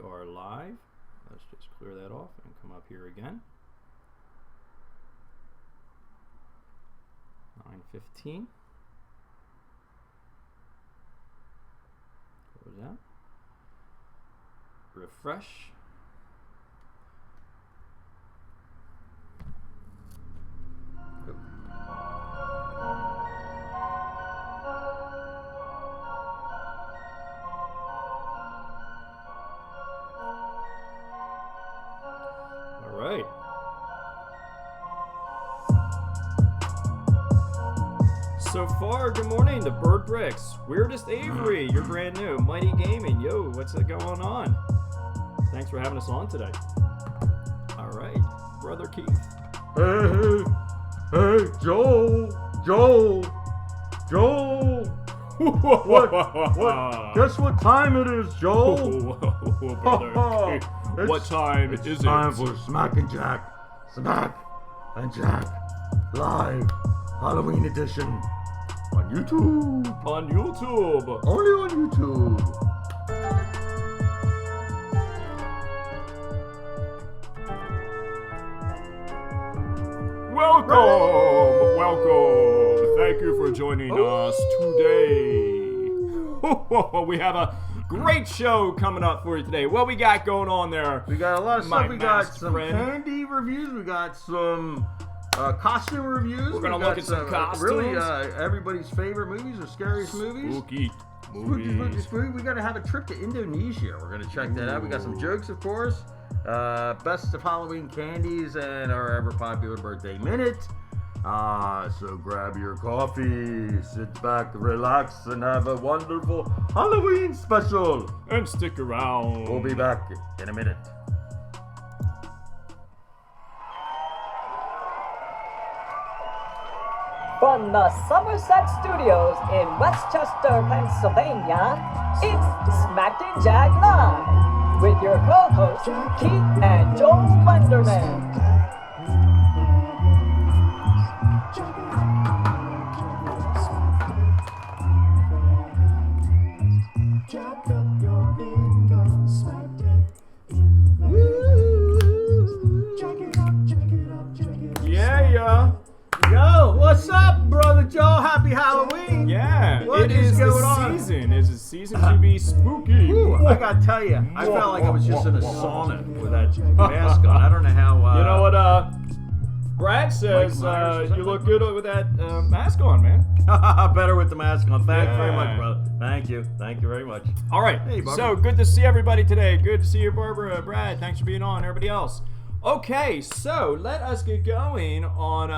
are live. Let's just clear that off and come up here again. 9:15. Close that. Refresh. So far, good morning to Bird Bricks, Weirdest Avery, you're brand new, Mighty Gaming, yo, what's going on? Thanks for having us on today. All right, Brother Keith. Hey, Joel. What? Guess what time it is, Joel? Brother. What time is it? It's time for Smack and Jack live Halloween edition. On YouTube. Only on YouTube. Welcome. Thank you for joining us today. We have a great show coming up for you today. What we got going on there? We got a lot of stuff. We got some friend. candy reviews. We got some costume reviews. We're going to look at some costumes. Really, everybody's favorite movies or scariest movies. Spooky. We got to have a trip to Indonesia. We're going to check that out. We got some jokes, of course. Best of Halloween candies and our ever popular birthday minute. So grab your coffee, sit back, relax, and have a wonderful Halloween special. And stick around. We'll be back in a minute. From the Somerset Studios in Westchester, Pennsylvania, it's Smack and Jack Live with your co-hosts Keith and Joel Munderman. Yeah. Yo, what's up, Brother Joe? Happy Halloween. Yeah. What is going on? It's a season to be spooky. Ooh, I gotta tell you, I felt like I was just in a sauna with that mask on. I don't know how. You know what? Brad says you look good with that mask on, man. Better with the mask on. Thank you very much, brother. Thank you very much. All right. Hey, Barbara. So good to see everybody today. Good to see you, Barbara, Brad. Thanks for being on. Everybody else. Okay, so let us get going on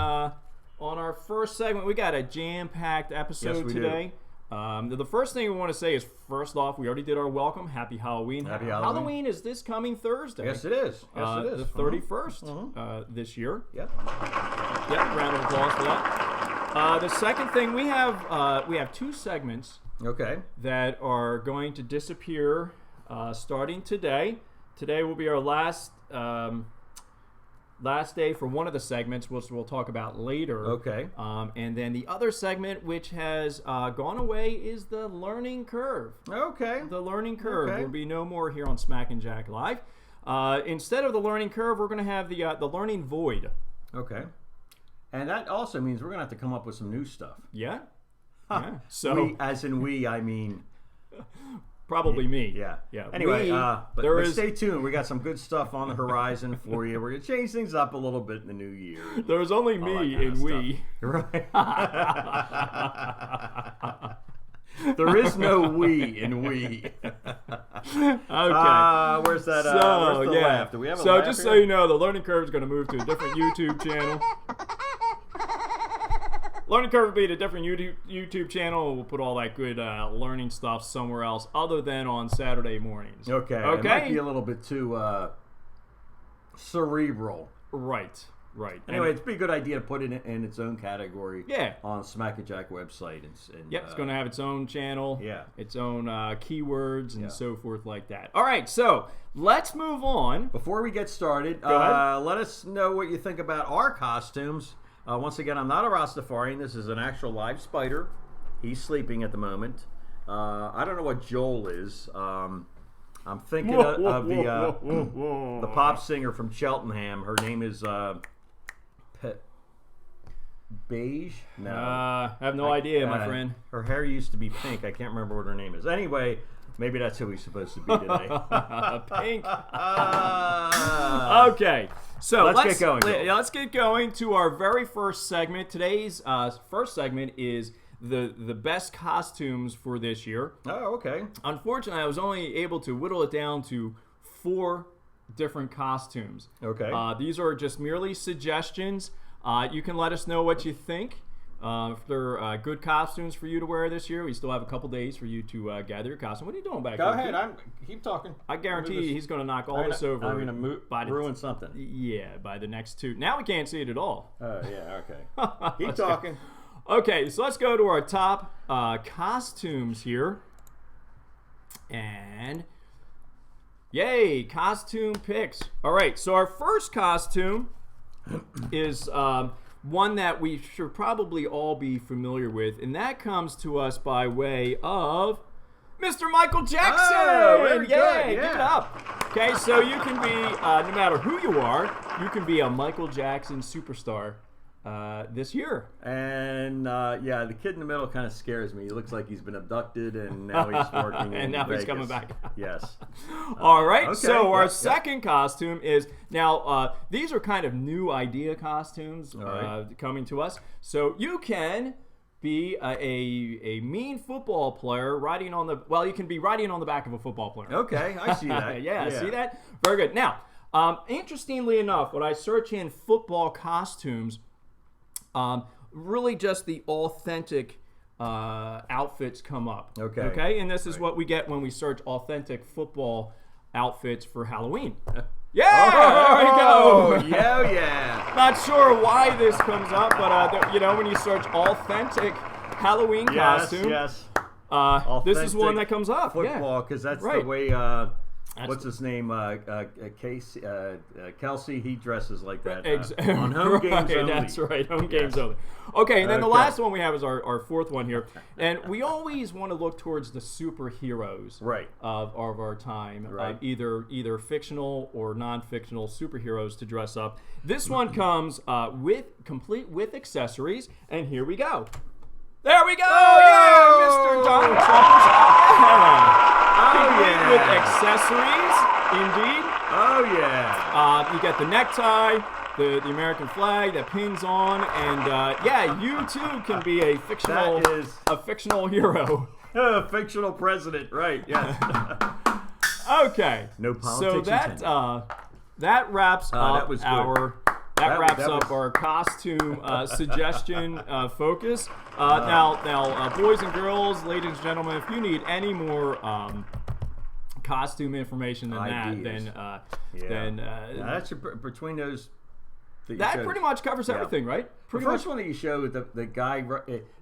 our first segment. We got a jam-packed episode today. The first thing we want to say is, first off, we already did our welcome. Happy Halloween. Happy Halloween. Halloween is this coming Thursday. Yes, it is. The 31st this year. Yep. Yep. Round of applause for that. The second thing we have two segments. Okay. That are going to disappear starting today. Today will be our last day for one of the segments, which we'll talk about later. Okay. And then the other segment, which has gone away, is the learning curve. Okay. The learning curve will be no more here on Smack and Jack Live. Instead of the learning curve, we're going to have the learning void. Okay. And that also means we're going to have to come up with some new stuff. Yeah. Yeah. So I mean. Probably me. Yeah. Yeah. Anyway, but stay tuned. We got some good stuff on the horizon for you. We're going to change things up a little bit in the new year. There's only me and we. Right. There is no we in we. Okay. Where's that? So, where's the laugh? Do we have a so laugh just here? so you know, the learning curve is going to move to a different YouTube channel. Learning Curve will be at a different YouTube channel. We'll put all that good learning stuff somewhere else other than on Saturday mornings. Okay. It might be a little bit too cerebral. Right. Anyway, it'd be a good idea to put it in its own category. Yeah. On Smack and Jack website. It's going to have its own channel. Yeah. Its own keywords and so forth like that. All right, so let's move on. Before we get started, Go ahead. let us know what you think about our costumes. Once again, I'm not a Rastafarian. This is an actual live spider. He's sleeping at the moment. I don't know what Joel is. I'm thinking of the pop singer from Cheltenham. Her name is Beige? No. I have no idea, my friend. Her hair used to be pink. I can't remember what her name is. Anyway, maybe that's who he's supposed to be today. Pink. Okay, so let's get going. Let's get going to our very first segment. Today's first segment is the best costumes for this year. Oh, okay. Unfortunately, I was only able to whittle it down to 4 different costumes. Okay. These are just merely suggestions. You can let us know what you think. If there are good costumes for you to wear this year, we still have a couple days for you to gather your costume. What are you doing back there? Go ahead. Keep talking. I guarantee he's going to knock all this over. I'm going to ruin something. Yeah, by the next 2. Now we can't see it at all. Oh, yeah, okay. Keep talking. Okay, so let's go to our top costumes here. And, yay, costume picks. All right, so our first costume is one that we should probably all be familiar with, and that comes to us by way of Mr. Michael Jackson. Oh, very good. Yeah. Give it up. Okay, so you can be, no matter who you are, you can be a Michael Jackson superstar this year. And the kid in the middle kind of scares me. He looks like he's been abducted, and now he's working and now Vegas. He's coming back. Yes. All right. Okay. So our second costume is now. These are kind of new idea costumes coming to us. So you can be a mean football player riding on the. Well, you can be riding on the back of a football player. Okay, I see that. yeah, see that? Very good. Now, interestingly enough, when I search in football costumes. Really just the authentic outfits come up. Okay, and this is what we get when we search authentic football outfits for Halloween. Yeah, there we go. Yeah. Not sure why this comes up, but when you search authentic Halloween costume, this is one that comes up. Football, because that's the way. What's his name? Kelsey. He dresses like that on home games only. That's right, home games only. Okay, and then the last one we have is our fourth one here, and we always want to look towards the superheroes of our time, either fictional or non-fictional superheroes to dress up. This one comes complete with accessories, and here we go. There we go! Yeah, Mr. Donald Trump. Complete with accessories, indeed. Oh, yeah. You get the necktie, the American flag that pins on, and you too can be a fictional hero. Fictional president, right? Yes. Okay. No politics. So that wraps up our costume suggestion focus. Now, boys and girls, ladies and gentlemen, if you need any more costume information than ideas. then that's between those. That pretty much covers everything, right? The first one that you showed, the guy.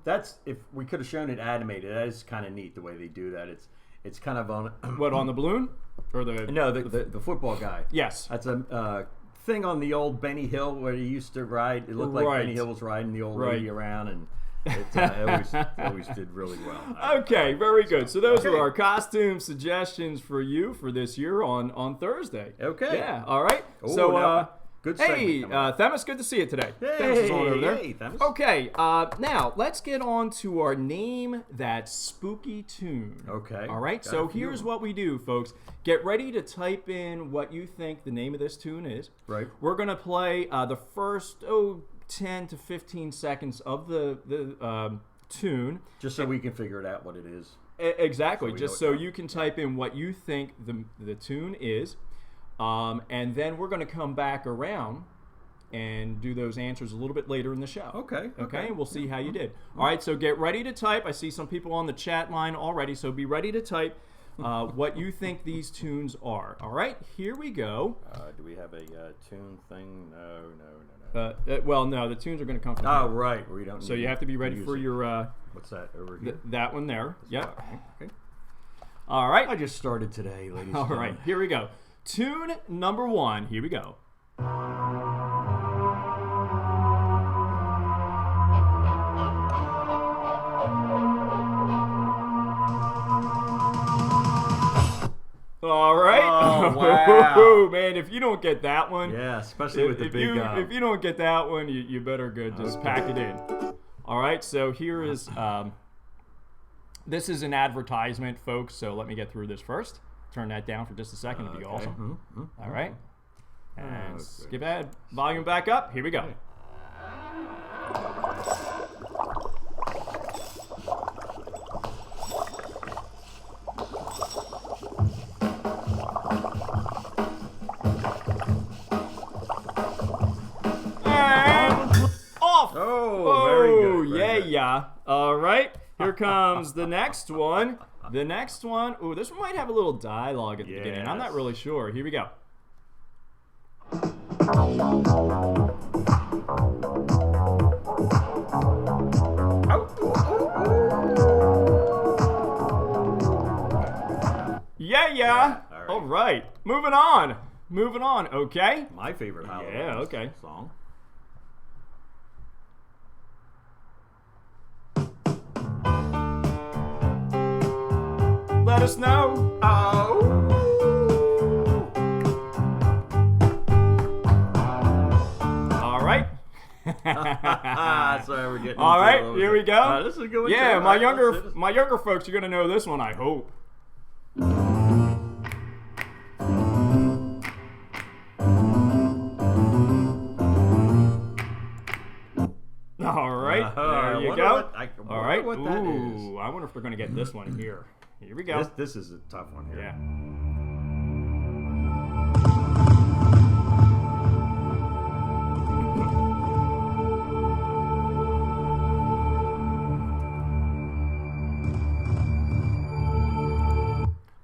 That's if we could have shown it animated. That is kind of neat the way they do that. It's kind of on on the balloon or the football guy. Yes, that's a thing on the old Benny Hill where he used to ride. It looked like Benny Hill was riding the old lady around, and it always did really well. Okay, very good. So those are our costume suggestions for you for this year on Thursday. Okay. Yeah. All right. Good hey, Themis, good to see you today. Themis is on over there. Hey, Themis. Okay, now let's get on to our Name That Spooky Tune. Okay. All right, so here's what we do, folks. Get ready to type in what you think the name of this tune is. Right. We're going to play the first, 10 to 15 seconds of the tune. Just so we can figure it out what it is. Exactly, just so you can type in what you think the tune is. And then we're going to come back around and do those answers a little bit later in the show. Okay. And we'll see how you did. All right, so get ready to type. I see some people on the chat line already, so be ready to type what you think these tunes are. All right, here we go. Do we have a tune thing? No. Well, no, the tunes are going to come from here. Right. We don't. So you have to be ready for your... what's that over here? That one there. Yep. Okay. All right. I just started today, ladies and gentlemen. All right, here we go. Tune number 1. Here we go. All right. Oh, wow. Man, if you don't get that one. Yeah, especially with the big If you don't get that one, you better go just pack it in. All right, so here is, this is an advertisement, folks, so let me get through this first. Turn that down for just a second, it'd be awesome. All right. And skip ahead. Volume back up. Here we go. Oh, very good. Yeah. All right. Here comes the next one. The next one. Ooh, this one might have a little dialogue at the beginning. I'm not really sure. Here we go. Yeah. All right. Moving on. Okay. My favorite Halloween song. Let us know. All right. Sorry, we're getting. All right, here we go. This is a good one. Yeah, my younger folks are gonna know this one, I hope. All right, there you go. All right. What that is. I wonder if we're gonna get this one here. Here we go. This is a tough one here. Yeah.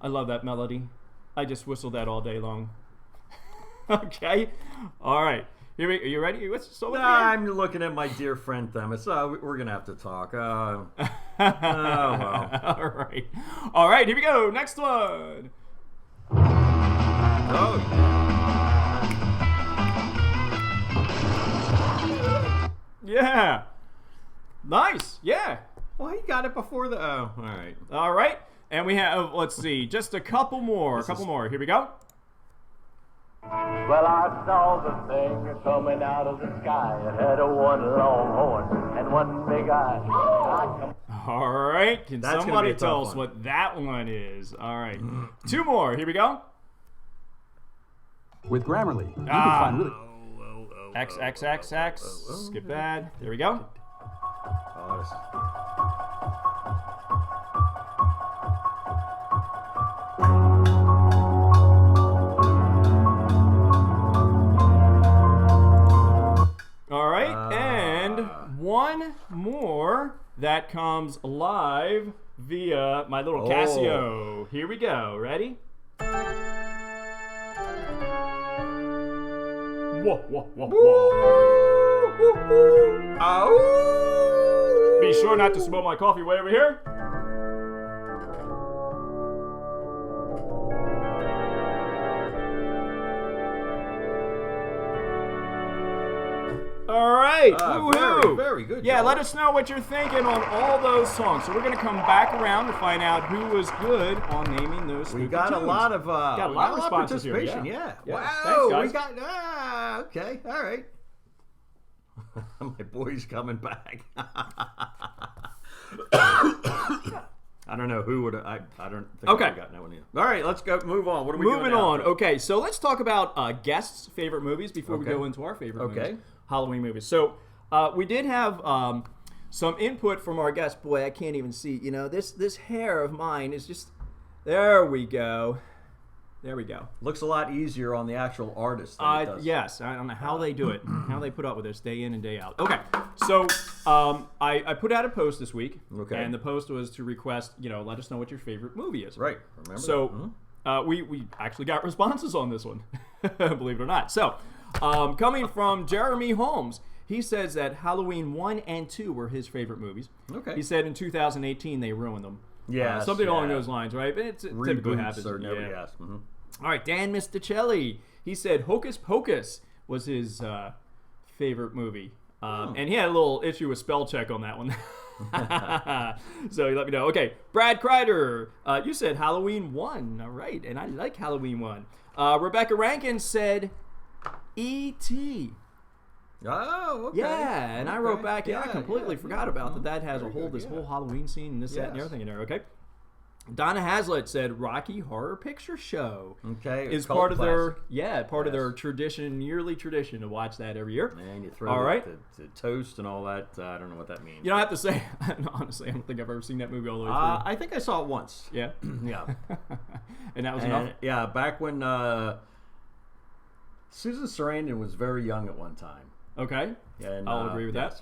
I love that melody. I just whistle that all day long. Okay. All right. Here we, are you ready? I'm looking at my dear friend Themis. We're gonna have to talk. Oh well. All right. Here we go. Next one. Oh. Yeah. Nice. Yeah. Well, he got it before the. Oh, all right. All right. And we have, let's see, just a couple more. Here we go. Well, I saw the thing coming out of the sky. It had a one long horn and one big eye. All right. Can That's somebody tell us what that one is? All right. Two more. Here we go. With Grammarly, you can find really... XXXX. Skip that. There we go. All right, and one more that comes live via my little Casio. Here we go. Ready? Whoa, whoa, whoa, whoa. Be sure not to spill my coffee way over here. All right. Very, very good. Yeah, job. let us know what you're thinking on all those songs. So we're going to come back around to find out who was good on naming those. We got a lot of responses here. Participation. Yeah. Wow. Thanks, guys. We got. Okay. All right. My boy's coming back. I don't know who would. I don't think I got that one yet. All right, let's go. Move on. What are we doing now? Moving on. Okay, so let's talk about guests' favorite movies before we go into our favorite movies. Halloween movies. So we did have some input from our guests. Boy, I can't even see. You know, this hair of mine is just. There we go. There we go. Looks a lot easier on the actual artist than it does. Yes, I don't know how they do it, how they put up with this day in and day out. Okay, so I put out a post this week, and the post was to request, let us know what your favorite movie is. Right, remember so we actually got responses on this one, believe it or not. So coming from Jeremy Holmes, he says that Halloween 1 and 2 were his favorite movies. Okay. He said in 2018 they ruined them. Yeah, something along those lines, right? But it typically happens. Or nobody asked. All right, Dan Misticelli. He said Hocus Pocus was his favorite movie, and he had a little issue with spell check on that one. So you let me know. Okay, Brad Kreider, you said Halloween 1. All right, and I like Halloween 1. Rebecca Rankin said E.T. Oh, okay. Yeah, and I wrote back, I completely yeah, forgot about that has a whole whole Halloween scene and this, that, and everything in there. Okay. Donna Hazlitt said Rocky Horror Picture Show. Okay, is part of their of their tradition, yearly tradition to watch that every year. And you throw the toast and all that. I don't know what that means. You don't have to say. Honestly, I don't think I've ever seen that movie all the way through. I think I saw it once. Yeah, Yeah. And that was enough. Yeah, back when Susan Sarandon was very young at one time. Okay, And, I'll agree with yes.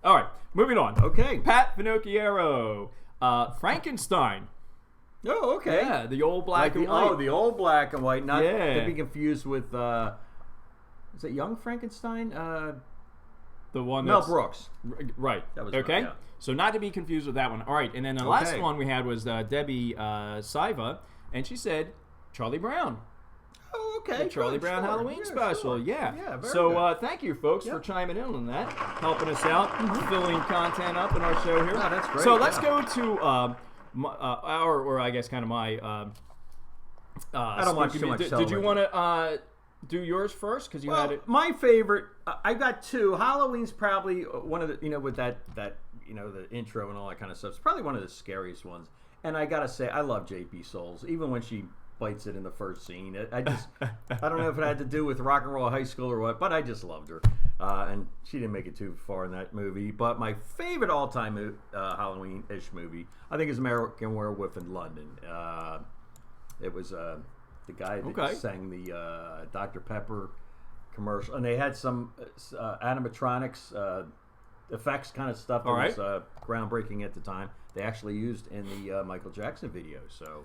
that. All right, moving on. Okay. Pat Finocchiaro, Frankenstein. Oh, okay. Yeah, the old black and white. Oh, the old black and white. Not Yeah. to be confused with, is it Young Frankenstein? The one Mel that's... Brooks. Right. That was okay. right, yeah. So not to be confused with that one. All right, and then the last one we had was Debbie Saiva, and she said Charlie Brown. Oh, okay. The Charlie Brown sure. Halloween Yeah, special. sure. Yeah. Very so good. thank you, folks, for chiming in on that, helping us out, filling content up in our show here. No, that's great, So let's yeah. go to or I guess kind of my. I don't watch too much Did you television. want to do yours first? Because you had it. My favorite, I've got two. Halloween's probably one of the, with that the intro and all that kind of stuff. It's probably one of the scariest ones. And I gotta say, I love J.P. Souls, even when she bites it in the first scene. I don't know if it had to do with Rock and Roll High School or what, but I just loved her. And she didn't make it too far in that movie. But my favorite all-time Halloween-ish movie, I think, is American Werewolf in London. It was the guy that sang the Dr. Pepper commercial, and they had some animatronics effects kind of stuff that was groundbreaking at the time. They actually used in the Michael Jackson video. So,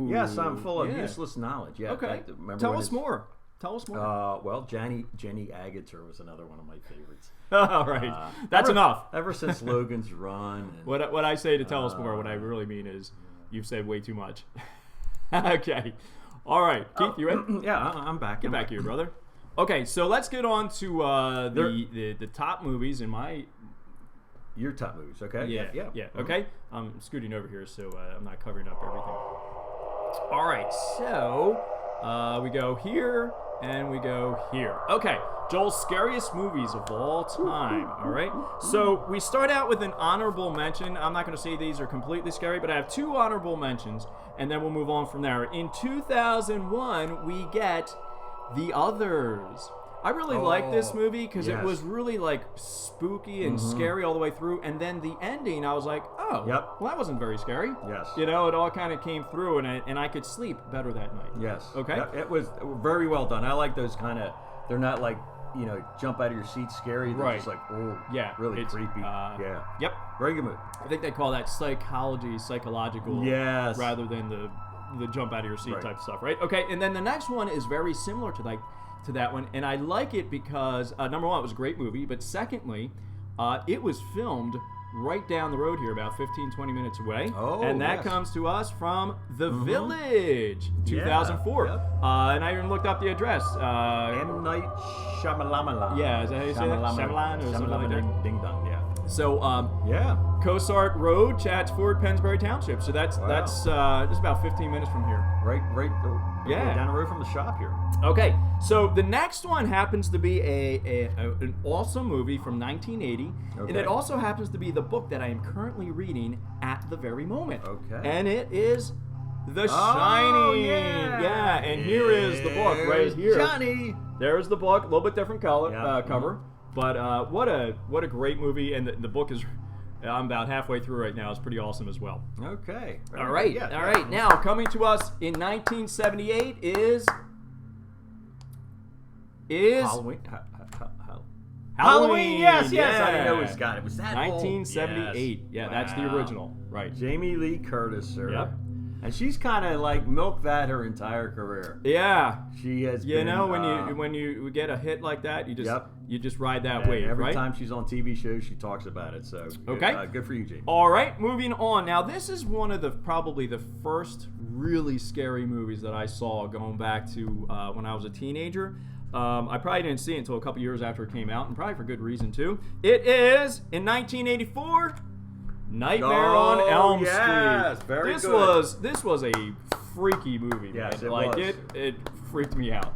yes, I'm full of useless knowledge. Yeah. Okay. Tell us more. Well, Jenny Agutter was another one of my favorites. All right, that's enough. Ever since Logan's Run. And, What I say to tell us more, what I really mean is, you've said way too much. Okay. All right, Keith, you ready? Yeah, I'm back. Get back here, brother. Okay, so let's get on to the top movies in my. Your top movies, okay? Yeah. Okay, I'm scooting over here, so I'm not covering up everything. All right, so we go here and we go here. Okay, Joel's scariest movies of all time. All right, so we start out with an honorable mention. I'm not going to say these are completely scary, but I have two honorable mentions, and then we'll move on from there. In 2001, we get The Others. I really liked this movie because it was really like spooky and scary all the way through, and then the ending, I was like, oh, well, that wasn't very scary. Yes. It all kind of came through, and I could sleep better that night. Yes. Okay. Yeah, it was very well done. I like those kind of. They're not like jump out of your seat scary. They're just like really creepy. Yep. Very good movie. I think they call that psychological. Yes. Rather than the jump out of your seat type stuff, right? Okay. And then the next one is very similar to that one, and I like it because number one, it was a great movie, but secondly, it was filmed right down the road here, about 15-20 minutes away, and that comes to us from The Village, 2004. And I even looked up the address. M. Night Shyamalan. Yeah, is that how you say that? Shyamalan or something like that? Ding dong. Yeah. So, Cosart Road, Chatsford, Pennsbury Township. So that's just about 15 minutes from here. Right down the road from the shop here. Okay, so the next one happens to be an awesome movie from 1980, and it also happens to be the book that I am currently reading at the very moment. Okay. And it is The Shining. Yeah, and here is the book right here. Johnny. There's the book, a little bit different color cover, but what a great movie, and the book is. I'm about halfway through right now. It's pretty awesome as well. Okay. All right. All right. Now, coming to us in 1978 is Halloween. Halloween. Yes. I didn't know it's got it. Was that 1978? Old? Yeah, that's the original. Right. Jamie Lee Curtis, sir. Yep. And she's kind of like milked that her entire career. Yeah. She has. You know, when you get a hit like that, you just ride that wave. Every time she's on TV shows, she talks about it. So good for you, Jamie. All right, moving on. Now, this is one of probably the first really scary movies that I saw going back to when I was a teenager. I probably didn't see it until a couple years after it came out, and probably for good reason too. It is in 1984. Nightmare on Elm yes, Street. Very this good. this was a freaky movie. Yes, man. it was. It freaked me out.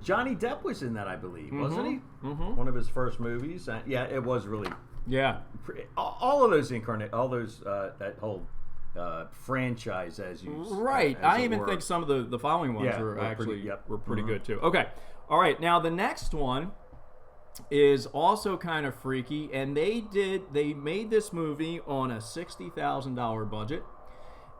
Johnny Depp was in that, I believe, wasn't he? Mm-hmm. One of his first movies. Yeah, it was really. Yeah. All of those all those that whole franchise, as you right. as I it even were. think some of the following ones were actually pretty good too. Okay. All right. Now the next one is also kind of freaky, and they made this movie on a $60,000 budget,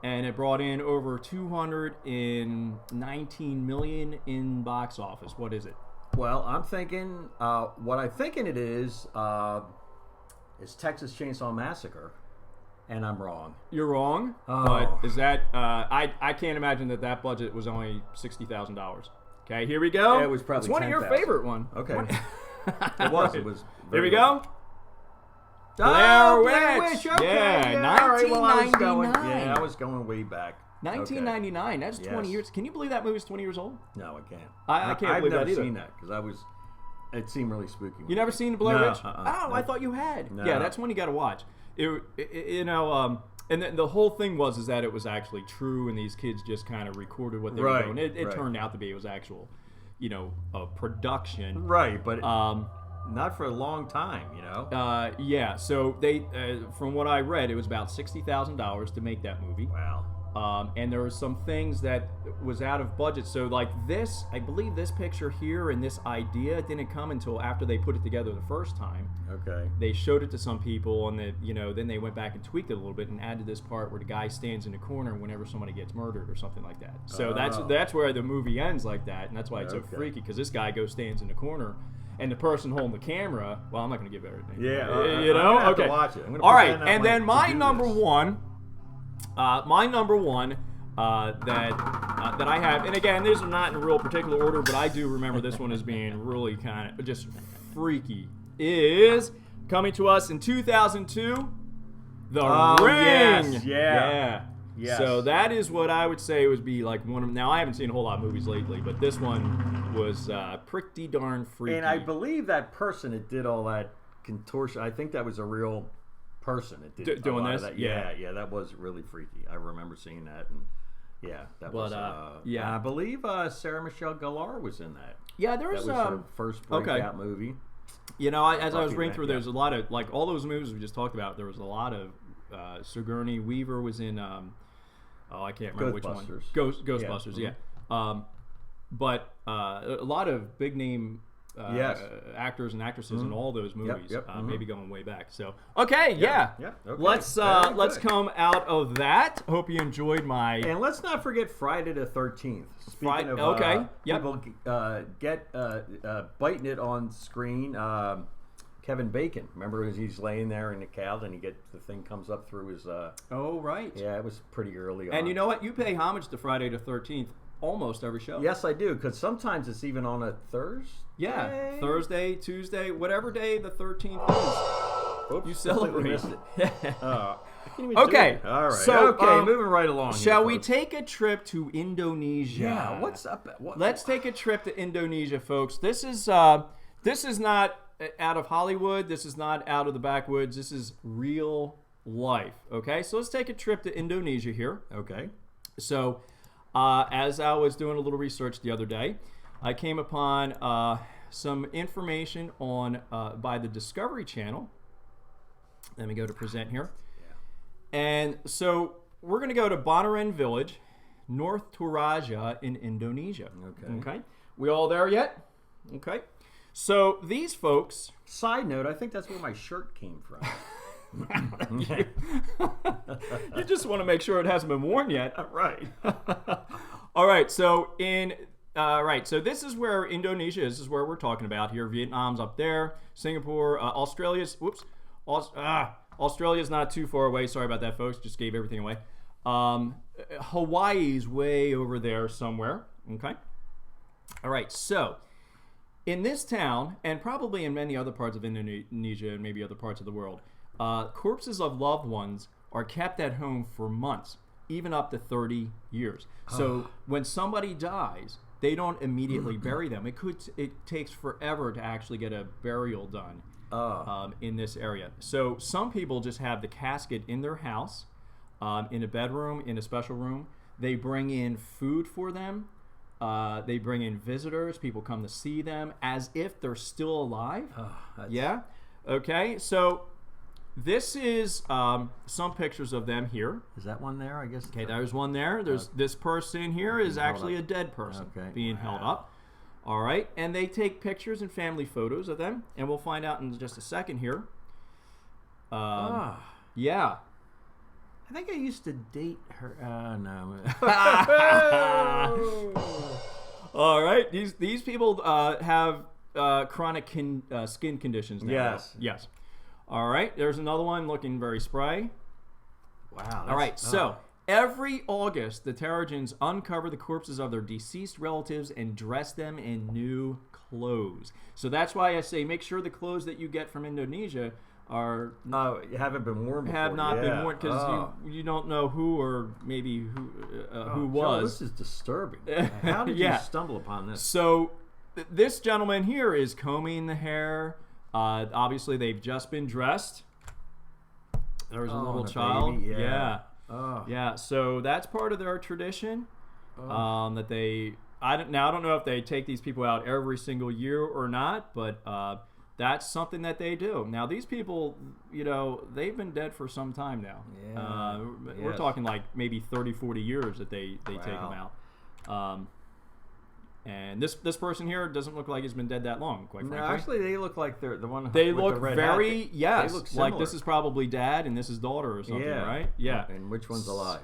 and it brought in over $219 million in box office. What is it? Well, I'm thinking what I'm thinking it is Texas Chainsaw Massacre, and I'm wrong. You're wrong. Oh. But is that I can't imagine that budget was only $60,000. Okay, here we go. Yeah, it was probably it's one of your 10,000. favorite one. Okay. It was. It was. Here we very go. Blair Blair Witch. Witch. Okay. Yeah, all right, well, I was going. 1999. Yeah, I was going way back. 1999. That's 20 Yes. years. Can you believe that movie's 20 years old? No, I can't. I can't believe that I've never either. seen that because it seemed really spooky. You never seen the Blair No, Witch? Oh, no. I thought you had. No. Yeah, that's one you got to watch. You know, and the whole thing is that it was actually true, and these kids just kind of recorded what they were doing. It turned out to be it was actual, a production. Right, but not for a long time, Yeah. So they, from what I read, it was about $60,000 to make that movie. Wow. And there were some things that was out of budget. So like this, I believe this picture here and this idea didn't come until after they put it together the first time. Okay. They showed it to some people, and then they went back and tweaked it a little bit and added this part where the guy stands in the corner whenever somebody gets murdered or something like that. So that's where the movie ends like that, and that's why it's so freaky, because this guy stands in the corner. And the person holding the camera, well, I'm not going to give everything. Yeah, I'm gonna have to watch it. All right, and then my number one that I have, and again, these are not in real particular order, but I do remember this one as being really kind of just freaky, is coming to us in 2002, The Ring. Yes, yeah. Yes. So that is what I would say would be like one of. Now I haven't seen a whole lot of movies lately, but this one was pretty darn freaky. And I believe that person that did all that contortion, I think that was a real person that did doing a lot this. of that. Yeah, that was really freaky. I remember seeing that, and was. And I believe Sarah Michelle Gellar was in that. Yeah, there was her first breakout movie. As I was reading through, there's a lot of like all those movies we just talked about. There was a lot of Sigourney Weaver was in. I can't remember which one. Ghostbusters, yeah. But a lot of big name actors and actresses in all those movies. Maybe going way back. So okay. Let's come out of that. Hope you enjoyed my. And let's not forget Friday the 13th. Speaking of people get biting it on screen. Kevin Bacon, remember he's laying there in the couch and the thing comes up through his. Oh right. Yeah, it was pretty early on. And you know what? You pay homage to Friday the 13th almost every show. Yes, I do, because sometimes it's even on a Thursday. Yeah, Thursday, Tuesday, whatever day the 13th is. Oops, you celebrate. Missed it. Okay. All right. So, moving right along. Shall we take a trip to Indonesia? Yeah. What's up? Let's take a trip to Indonesia, folks. This is not out of Hollywood. This is not out of the backwoods. This is real life. Okay, so let's take a trip to Indonesia here. Okay. So, as I was doing a little research the other day, I came upon some information on by the Discovery Channel. Let me go to present here. Yeah. And so we're going to go to Bonoran Village, North Toraja in Indonesia. Okay. We all there yet? Okay. So these folks. Side note, I think that's where my shirt came from. You just want to make sure it hasn't been worn yet. Right. All right. So so this is where Indonesia is. This is where we're talking about here. Vietnam's up there. Singapore, Australia's. Australia's not too far away. Sorry about that, folks. Just gave everything away. Hawaii's way over there somewhere. Okay. All right. So. In this town, and probably in many other parts of Indonesia and maybe other parts of the world, corpses of loved ones are kept at home for months, even up to 30 years. So when somebody dies, they don't immediately bury them. It takes forever to actually get a burial done in this area. So some people just have the casket in their house, in a bedroom, in a special room. They bring in food for them. They bring in visitors. People come to see them as if they're still alive. Yeah. Okay. So this is some pictures of them here. Is that one there? I guess. Okay, there's one there. There's this person here is actually a dead person being held up. All right, and they take pictures and family photos of them, and we'll find out in just a second here. Yeah. I think I used to date her. No. All right, these people have chronic skin conditions now. Yes. Yes. All right, there's another one looking very spry. Wow. All right, so every August, the Terrigens uncover the corpses of their deceased relatives and dress them in new clothes. So that's why I say make sure the clothes that you get from Indonesia haven't been worn before. Have not been worn because you don't know who or maybe who was. Joe, this is disturbing. How did you stumble upon this? So this gentleman here is combing the hair. Obviously, they've just been dressed. There's a little child. Baby. Yeah. So that's part of their tradition. That they. I don't know if they take these people out every single year or not, but that's something that they do. Now, these people, they've been dead for some time now. Yeah. We're talking like maybe 30, 40 years that they take them out. And this person here doesn't look like he's been dead that long, quite frankly. No, actually, they look like they're the one. They with look the red very hat. yes, They look like this is probably dad and this is daughter or something, right? Yeah. And which one's alive?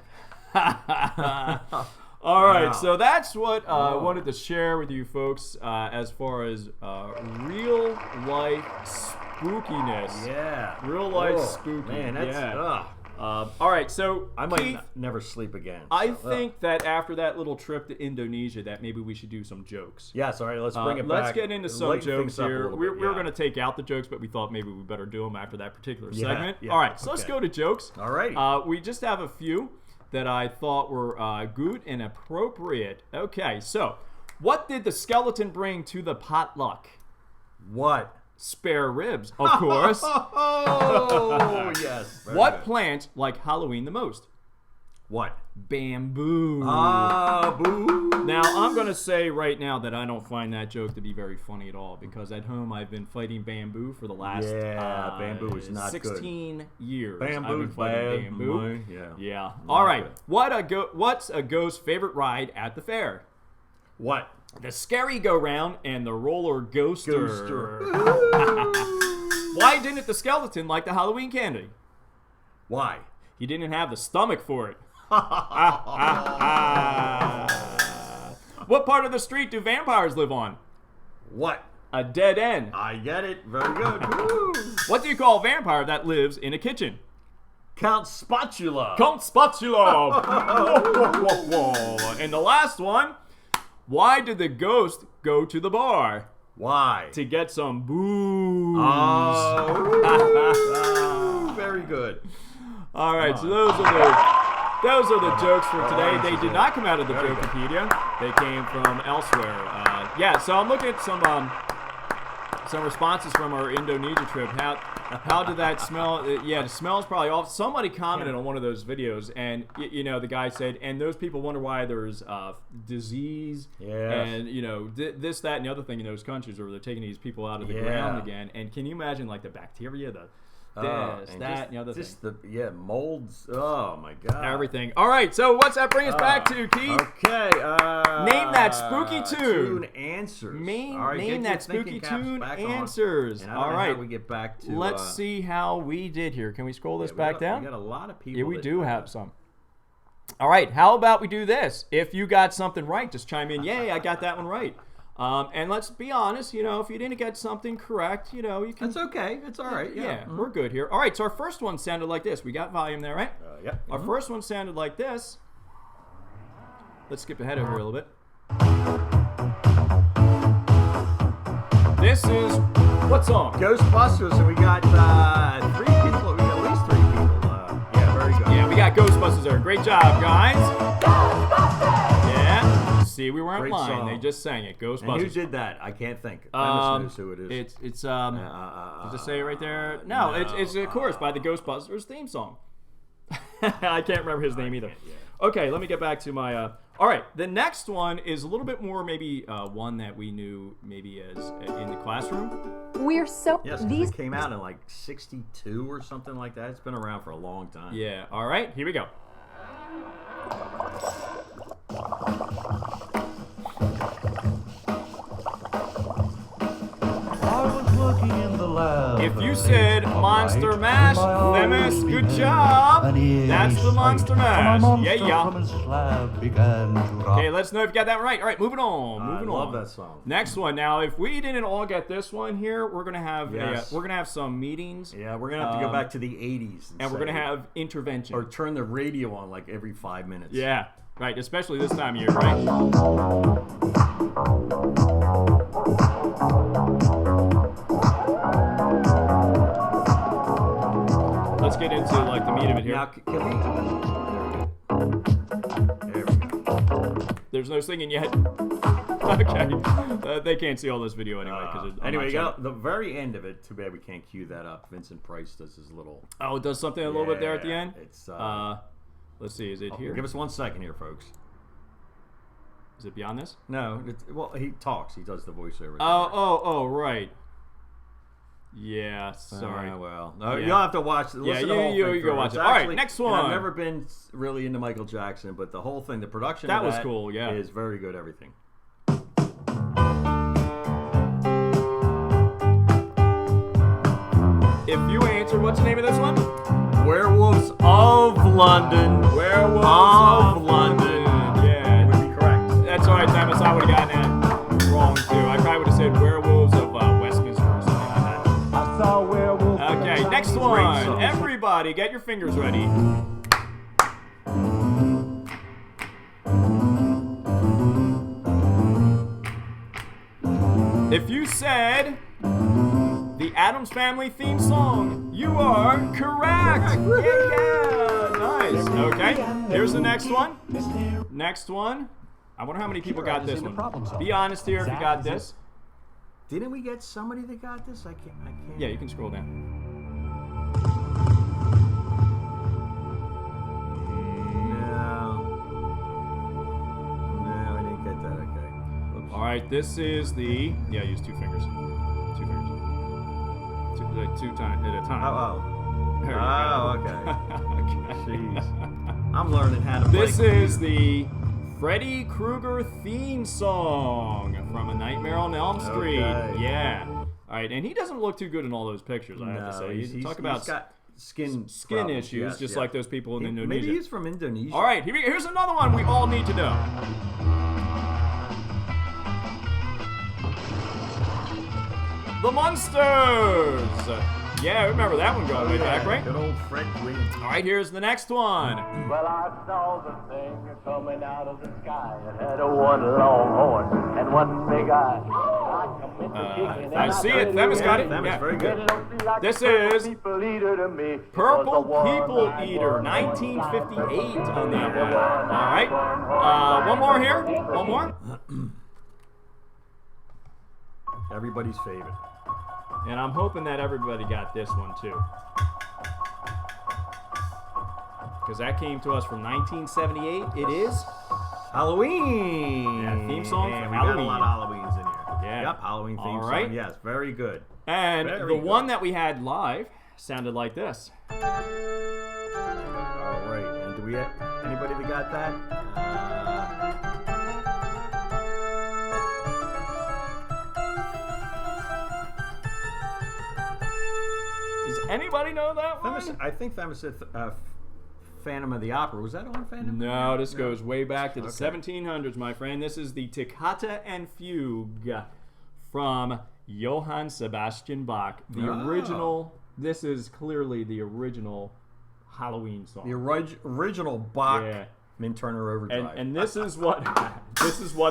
All right, so that's what I wanted to share with you folks as far as real life spookiness. Yeah. Real life spooky. Man, that's all right, so I might Keith, never sleep again. I think that after that little trip to Indonesia, that maybe we should do some jokes. Yes, all right, let's bring it back. Let's get into some Lighten jokes things up a here. little We bit, were going to take out the jokes, but we thought maybe we better do them after that particular segment. Yeah, all right, so let's go to jokes. All right. We just have a few that I thought were good and appropriate. Okay, so what did the skeleton bring to the potluck? What? Spare ribs, of course. Oh, yes. What plant like Halloween the most? What? Bamboo. Boo. Now, I'm going to say right now that I don't find that joke to be very funny at all because at home I've been fighting bamboo for the last bamboo is not 16 years. Bamboo's I've been fighting bad. bamboo. Yeah. All right. What's a ghost's favorite ride at the fair? What? The scary go-round and the roller coaster. Why didn't the skeleton like the Halloween candy? Why? He didn't have the stomach for it. What part of the street do vampires live on? What? A dead end. I get it. Very good. Woo. What do you call a vampire that lives in a kitchen? Count Spatula. Count Spatula. And the last one. Why did the ghost go to the bar? Why? To get some booze. Oh. Very good. All right, so those are the jokes for today. They did not come out of the Jokepedia. They came from elsewhere. So I'm looking at some responses from our Indonesia trip. How did that smell? The smell is probably off. Somebody commented on one of those videos, and the guy said, and those people wonder why there's disease and this, that, and the other thing in those countries where they're taking these people out of the ground again. And can you imagine like the bacteria, and the other thing. Molds. Oh my God. Everything. All right, so what's that bring us back to, Keith? Okay. Name that spooky tune. Answers. Name that spooky tune. Answers. All right. We get back to. Let's see how we did here. Can we scroll this back down? We got a lot of people. Yeah, we do have some. All right. How about we do this? If you got something right, just chime in. Yay! I got that one right. And let's be honest, if you didn't get something correct, you can... That's okay. It's all right. Yeah. We're good here. All right, so our first one sounded like this. We got volume there, right? Yeah. Our first one sounded like this. Let's skip ahead over here a little bit. This is... what song? Ghostbusters, and we got 3 people. We got at least 3 people. Very good. Yeah, we got Ghostbusters there. Great job, guys. Ghostbusters! Yeah. See, we weren't Great lying. song. They just sang it. Ghostbusters. And who did that? I can't think. Famous knows who it is. It's does it say it right there? No, it's of course by the Ghostbusters theme song. I can't remember his name either. Okay, let me get back to my. All right, the next one is a little bit more maybe one that we knew maybe as in the classroom. We're so Yes, 'cause it came out in like '62 or something like that. It's been around for a long time. Yeah. All right, here we go. I was working in the lab. If you said Monster Mash, Clemis, good job. That's the Monster Mash. Yeah. Okay, let us know if you got that right. All right, moving on. I love that song. Next one. Now, if we didn't all get this one here, we're gonna have Yes. we're gonna have some meetings. Yeah, we're gonna have to go back to the '80s, And we're gonna have intervention. or turn the radio on like every 5 minutes. Yeah, right. Especially this time of year, right? Let's get into like the meat of it here. Now, can we? There we go. There's no singing yet. Okay. They can't see all this video anyway. Anyway, you got the very end of it. Too bad we can't cue that up. Vincent Price does his little. Oh, it does something a little bit there at the end? It's. Let's see. Is it here? Give us 1 second here, folks. Is it beyond this? No, well, he talks. He does the voiceover. Oh, right. Yeah, sorry. Well, Yeah. you'll have to watch. Listen to the whole thing you go watch first. it. All right, Actually, next and one. I've never been really into Michael Jackson, but the whole thing, the production That of was cool, yeah. is very good. Everything. If you answer, what's the name of this one? Werewolves of London. Werewolves of London. Yeah. Would be correct. That's all right, Thomas. I would have gotten that wrong, too. I probably would have said Werewolves of Westminster or something like that. I saw werewolves. Okay, next one. Everybody, get your fingers ready. If you said the Addams Family theme song, you are correct. Yeah, nice. Okay, here's the next one. Next one. I wonder how many people got this one. Be honest here if you got this. Didn't we get somebody that got this? I can't. Yeah, you can scroll down. No, I didn't get that. Okay. Oops. All right, this is the. Yeah, use 2 fingers. 2 fingers. Two times at a time. Oh. There you Oh, go. okay. Okay. Jeez. I'm learning how to play. This is the Freddy Krueger theme song from A Nightmare on Elm Street. Okay. Yeah. All right, and he doesn't look too good in all those pictures, I have to say. He's Talk about got skin issues, problems, just like those people in Indonesia. Maybe he's from Indonesia. All right, here's another one we all need to know. The Munsters! Yeah, remember that one going way back, right? Good old Fred Krueger. All right, here's the next one. Well, I saw the thing coming out of the sky. It had one long horn and one big eye. I commit the kicking I and see I it. Themis got it. That was Yeah. very good. This is People Eater to me. Purple People Eater, 1958 on that one. All right. One more here. One more. Everybody's favorite. And I'm hoping that everybody got this one too. Because that came to us from 1978. It is Halloween. Yeah, theme song Yeah, for we Halloween. got a lot of Halloweens in here. Yeah. Yep, Halloween theme All right. song. Yes, very good. And Very the good. one that we had live sounded like this. All right. And do we have anybody that got that? Does anybody know that one? I think Themis said Phantom of the Opera. Was that on Phantom? No, this goes way back to the 1700s, my friend. This is the Toccata and Fugue from Johann Sebastian Bach. The original, this is clearly the original Halloween song. The original Bach Yeah. Min-Turner Overdrive. And this is what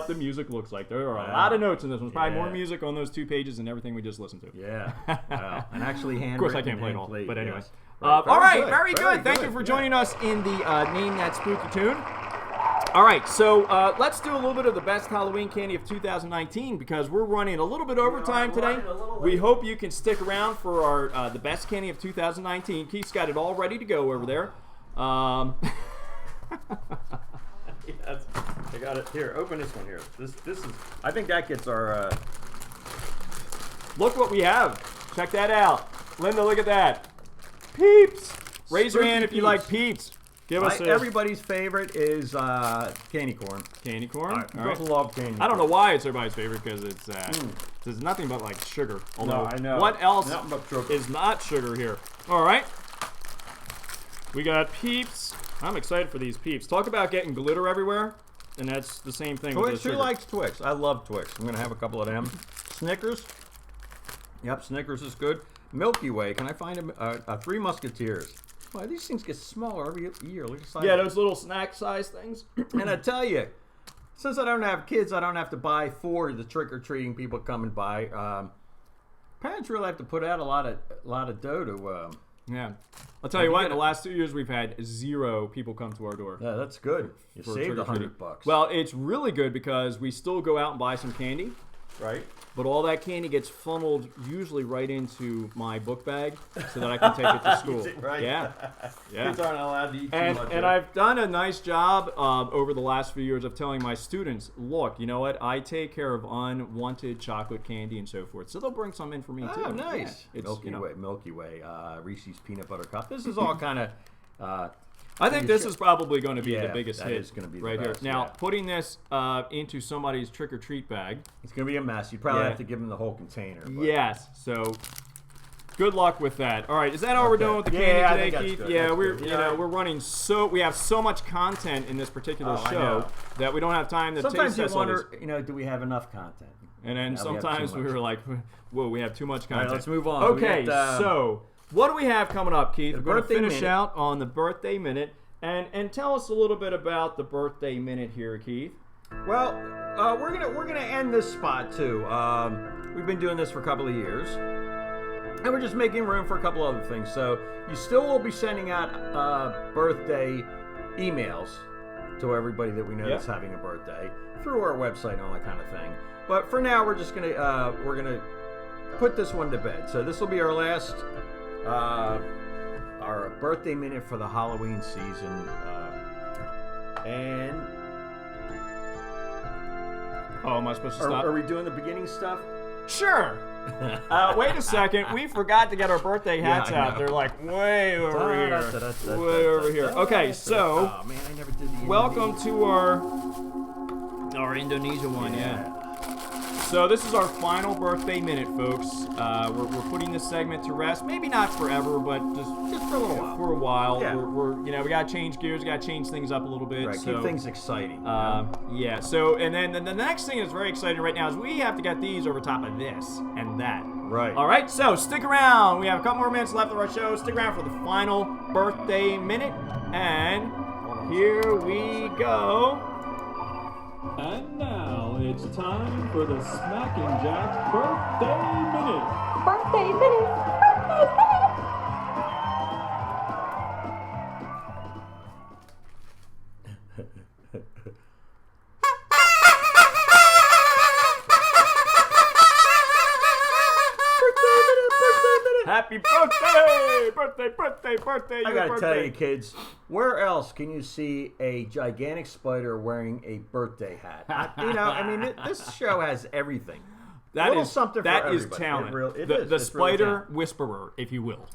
the music looks like. There are a lot of notes in this one. Probably more music on those 2 pages than everything we just listened to. Yeah. Wow. And actually handwritten. Of course, I can't play it all. hand-played, But anyway. yes. All right, good, very good. Thank you for yeah. joining us in the Name That Spooky Tune. All All right, so let's do a little bit of the best Halloween candy of 2019 because we're running a little bit overtime today. We hope you can stick around for our the best candy of 2019. Keith's got it all ready to go over there. Yes, I got it. Here, open this one here. This is. I think that gets our. Look what we have. Check that out. Linda, look at that. Peeps. Raise your hand if you like Peeps. Give us everybody's favorite is candy corn. Candy corn. All right. Love candy corn. I don't know why it's everybody's favorite because it's there's nothing but like sugar. Although, no, I know. what else sugar. is not sugar here? All right. We got Peeps. I'm excited for these Peeps. Talk about getting glitter everywhere, and that's the same thing with Twix. the Who sugar. likes Twix? I love Twix. I'm gonna have a couple of them. Snickers. Yep, Snickers is good. Milky Way. Can I find a Three Musketeers? Well, these things get smaller every year. Look at yeah, those little snack size things. And I tell you, since I don't have kids, I don't have to buy for the trick-or-treating people coming by. Parents really have to put out a lot of dough to. Yeah, I'll tell you what. In the last 2 years, we've had 0 people come to our door. Yeah, that's good. You saved $100. Well, it's really good because we still go out and buy some candy. Right. But all that candy gets funneled usually right into my book bag so that I can take it to school. Right. Yeah. Kids aren't allowed to eat too much. And I've done a nice job over the last few years of telling my students, look, you know what? I take care of unwanted chocolate candy and so forth. So they'll bring some in for me too. Oh, nice. Yeah. Milky Way, Reese's Peanut Butter Cup. This is all kind of... I think this is probably going to be the biggest hit is gonna be right the best, here. Now, putting this into somebody's trick-or-treat bag. It's going to be a mess. You probably have to give them the whole container. But. Yes. So, good luck with that. All right. Is that all we're doing with the candy today, Keith? Yeah, we're running we have so much content in this particular show that we don't have time to sometimes taste you wonder, do we have enough content? And then sometimes we were like, whoa, we have too much content. All right, let's move on. Okay, so what do we have coming up, Keith? We're going to finish minute. out on the birthday minute. And tell us a little bit about the birthday minute here, Keith. Well, we're gonna end this spot too. We've been doing this for a couple of years, and we're just making room for a couple other things. So you still will be sending out birthday emails to everybody that we know that's having a birthday through our website and all that kind of thing. But for now, we're just gonna put this one to bed. So this will be our last. Our birthday minute for the Halloween season, and am I supposed to stop? Are we doing the beginning stuff? Sure. Wait a second. We forgot to get our birthday hats out. They're like way over here. Way over here. Okay, so oh, man, I never did the welcome to our Indonesia one. Yeah. So this is our final birthday minute, folks. We're putting this segment to rest. Maybe not forever, but just for a little while. For a while. Yeah. We're we gotta change gears. We gotta change things up a little bit. Right. So, keep things exciting. Yeah. So and then the next thing that's very exciting right now is we have to get these over top of this and that. Right. All right. So stick around. We have a couple more minutes left of our show. Stick around for the final birthday minute, and here we go. And now it's time for the Smacking Jack Birthday Minute. Birthday minute! Birthday minute! Happy birthday! Birthday! I gotta tell you, kids, where else can you see a gigantic spider wearing a birthday hat? This show has everything. That is something. That for is everybody. talent. The spider whisperer, if you will.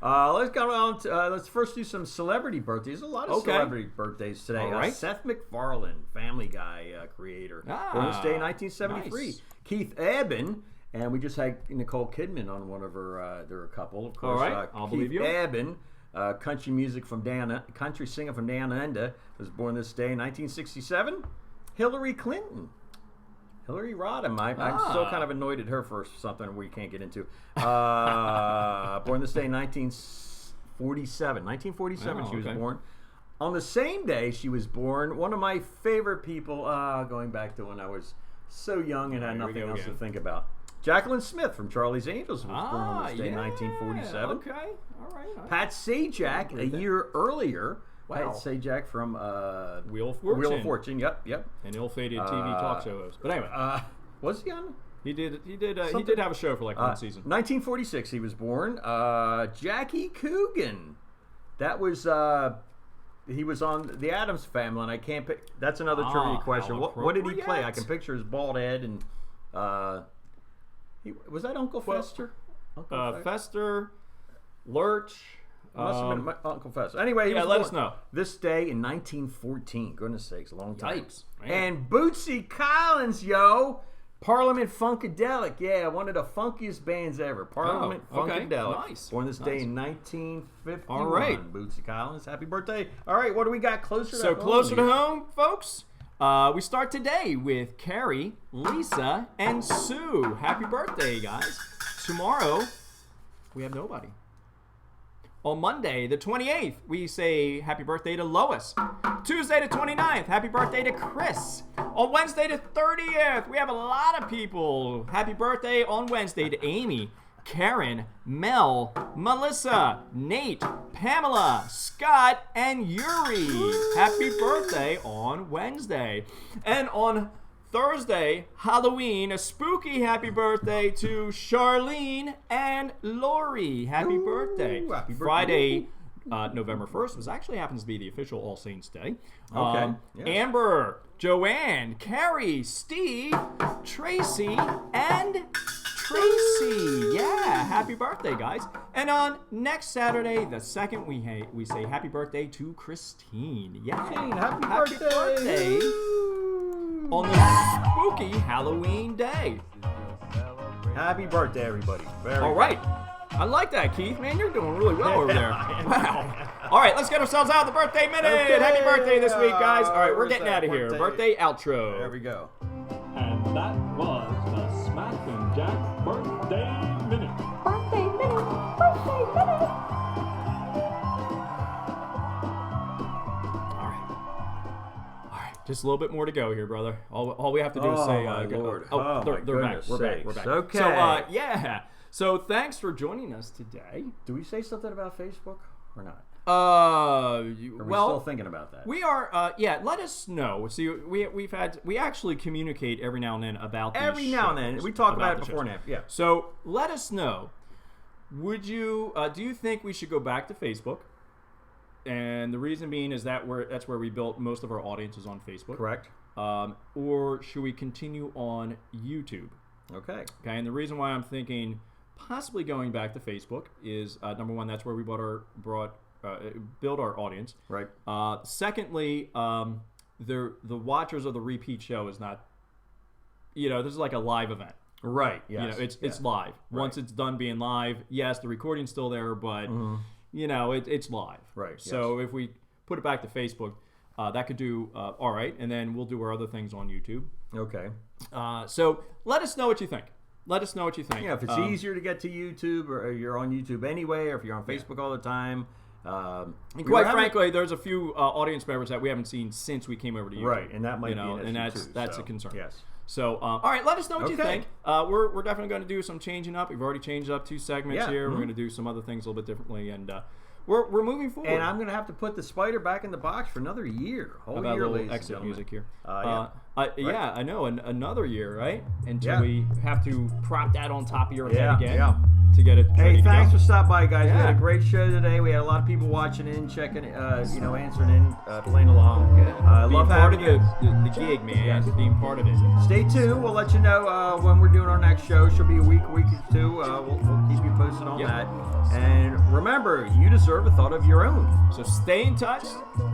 Let's go on. Let's first do some celebrity birthdays. A lot of celebrity birthdays today. All right. Seth MacFarlane, Family Guy creator, born this day in 1973. Nice. Keith Eben. And we just had Nicole Kidman on one of her. There were a couple, of course. All right, I'll believe you. Keith Eben, country singer from Down Under, was born this day in 1967. Hillary Clinton, Hillary Rodham. I'm still kind of annoyed at her for something we can't get into. Born this day in 1947. 1947, she was born. On the same day she was born, one of my favorite people, going back to when I was so young and had nothing else to think about. Jacqueline Smith from Charlie's Angels was born on this day in 1947. Okay, all right. Pat Sajak, a year earlier, I'd say Jack from Wheel of Fortune. Wheel of Fortune. Yep. An ill-fated TV talk show host. But anyway, was he on? he did have a show for like one season. 1946 he was born. Jackie Coogan. That was he was on the Addams Family, and I can't pick. That's another trivia question. What did he play? I can picture his bald head and was that Uncle Fester? Fester, Lurch. Must have been Uncle Fester. Anyway, he was let born us know. This day in 1914. Goodness sakes, a long time. Yikes, man. And Bootsy Collins, yo. Parliament Funkadelic. Yeah, one of the funkiest bands ever. Parliament Funkadelic. Nice. Born this day in 1951. All right. Bootsy Collins, happy birthday. All right, what do we got closer to home? Closer to home, folks. We start today with Carrie, Lisa, and Sue. Happy birthday, guys. Tomorrow, we have nobody. On Monday, the 28th, we say happy birthday to Lois. Tuesday, the 29th, happy birthday to Chris. On Wednesday, the 30th, we have a lot of people. Happy birthday on Wednesday to Amy, Karen, Mel, Melissa, Nate, Pamela, Scott, and Yuri. Happy birthday on Wednesday. And on Thursday, Halloween, a spooky happy birthday to Charlene and Lori. Happy birthday. Happy birthday. Friday, November 1st, happens to be the official All Saints Day. Okay. Yes. Amber, Joanne, Carrie, Steve, Tracy, and Tracy. Yeah, happy birthday, guys. And on next Saturday, the 2nd, we say happy birthday to Christine. Yeah, Happy birthday. On the spooky Halloween day. Happy birthday, everybody. All right. I like that, Keith. Man, you're doing really well over there. Wow. All right, let's get ourselves out of the birthday minute. Okay. Happy birthday this week, guys. All right, we're Where's getting that out of here. birthday? Birthday outro. There we go. And that was the Smack and Jack Birthday Minute. Birthday minute, birthday minute. Just a little bit more to go here, brother. All we have to do is say, Lord. they're back. We're back. Okay. So, So, thanks for joining us today. Do we say something about Facebook or not? Are we still thinking about that? We are. Let us know. See, we actually communicate every now and then about these every now and then. We talk about it before and after. Yeah. So let us know. Would you? Do you think we should go back to Facebook? And the reason being is that's where we built most of our audiences on Facebook. Correct. Or should we continue on YouTube? Okay. Okay. And the reason why I'm thinking possibly going back to Facebook is number one, that's where we build our audience. Right. Secondly, the watchers of the repeat show is not. This is like a live event. Right. Yes. It's live. Right. Once it's done being live, yes, the recording's still there, but. Mm-hmm. It's live. Right. So if we put it back to Facebook, that could do all right, and then we'll do our other things on YouTube. Okay. So let us know what you think. Yeah, if it's easier to get to YouTube, or you're on YouTube anyway, or if you're on Facebook all the time. And quite frankly, there's a few audience members that we haven't seen since we came over to YouTube. Right, and that might be an issue and that's a concern. Yes. So, all right, let us know what you think. We're definitely going to do some changing up. We've already changed up 2 segments here. Mm-hmm. We're going to do some other things a little bit differently, and we're moving forward. And I'm going to have to put the spider back in the box for another year. Whole year, ladies exit and music here. Right. Yeah, I know. Another year, right? Until we have to prop that on top of your head again. Yeah. To get it. Hey, thanks for stopping by, guys. We had a great show today. We had a lot of people watching in, checking, answering in, playing along. I love having the gig, man. Yes. Being part of it. Stay tuned. We'll let you know when we're doing our next show. She'll be a week or two. We'll keep you posted on that. And remember, you deserve a thought of your own. So stay in touch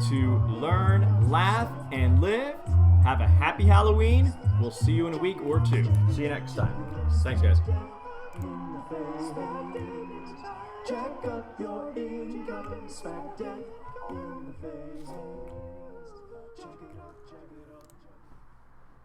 to learn, laugh, and live. Have a happy Halloween. We'll see you in a week or 2. See you next time. Thanks, guys. Check up your income, smack that.